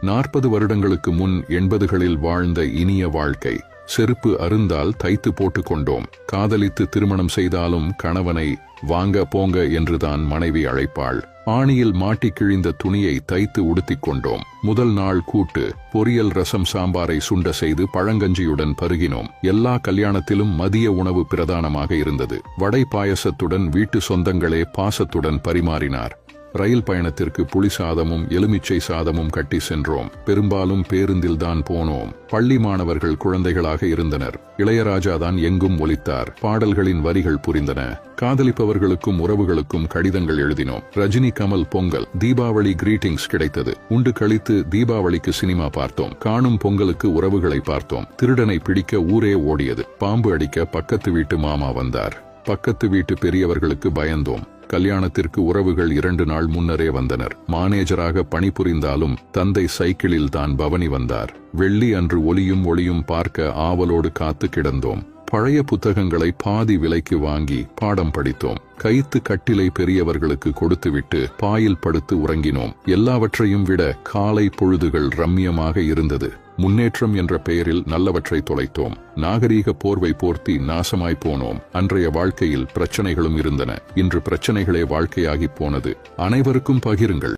40 வருடங்களுக்கு முன் 80களில் வாழ்ந்த இனிய வாழ்க்கை. செருப்பு அருந்தால் தைத்து போட்டுக் கொண்டோம். காதலித்து திருமணம் செய்தாலும் கணவனை வாங்க போங்க என்றுதான் மனைவி அழைப்பாள். ஆணியில் மாட்டி கிழிந்த துணியை தைத்து உடுத்திக் கொண்டோம். முதல் நாள் கூட்டு, பொரியல், ரசம், சாம்பாரை சுண்ட செய்து பழங்கஞ்சியுடன் பருகினோம். எல்லா கல்யாணத்திலும் மதிய உணவு பிரதானமாக இருந்தது. வடை பாயசத்துடன் வீட்டு சொந்தங்களே பாசத்துடன் பரிமாறினார். ரயில் பயணத்திற்கு புளி சாதமும் எலுமிச்சை சாதமும் கட்டி சென்றோம். பெரும்பாலும் பேருந்தில்தான் போனோம். பள்ளி மாணவர்கள் குழந்தைகளாக இருந்தனர். இளையராஜா தான் எங்கும் ஒலித்தார். பாடல்களின் வரிகள் புரிந்தன. காதலிப்பவர்களுக்கும் உறவுகளுக்கும் கடிதங்கள் எழுதினோம். ரஜினி, கமல் பொங்கல், தீபாவளி கிரீட்டிங்ஸ் கிடைத்தது. உண்டு கழித்து தீபாவளிக்கு சினிமா பார்த்தோம். காணும் பொங்கலுக்கு உறவுகளை பார்த்தோம். திருடனை பிடிக்க ஊரே ஓடியது. பாம்பு அடிக்க பக்கத்து வீட்டு மாமா வந்தார். பக்கத்து வீட்டு பெரியவர்களுக்கு பயந்தோம். கல்யாணத்திற்கு உறவுகள் 2 நாள் முன்னரே வந்தனர். மானேஜராக பணிபுரிந்தாலும் தந்தை சைக்கிளில் தான் பவனி வந்தார். வெள்ளி அன்று ஒளியும் ஒளியும் பார்க்க ஆவலோடு காத்து கிடந்தோம். பழைய புத்தகங்களை பாதி விலைக்கு வாங்கி பாடம் படித்தோம். கைத்து கட்டிலை பெரியவர்களுக்கு கொடுத்துவிட்டு பாயில் படுத்து உறங்கினோம். எல்லாவற்றையும் விட காலை பொழுதுகள் ரம்மியமாக இருந்தது. முன்னேற்றம் என்ற பெயரில் நல்லவற்றை தொலைத்தோம். நாகரீக போர்வை போர்த்தி நாசமாய் போனோம். அன்றைய வாழ்க்கையில் பிரச்சனைகளும் இருந்தன. இன்று பிரச்சனைகளே வாழ்க்கையாகி போனது. அனைவருக்கும் பகிருங்கள்.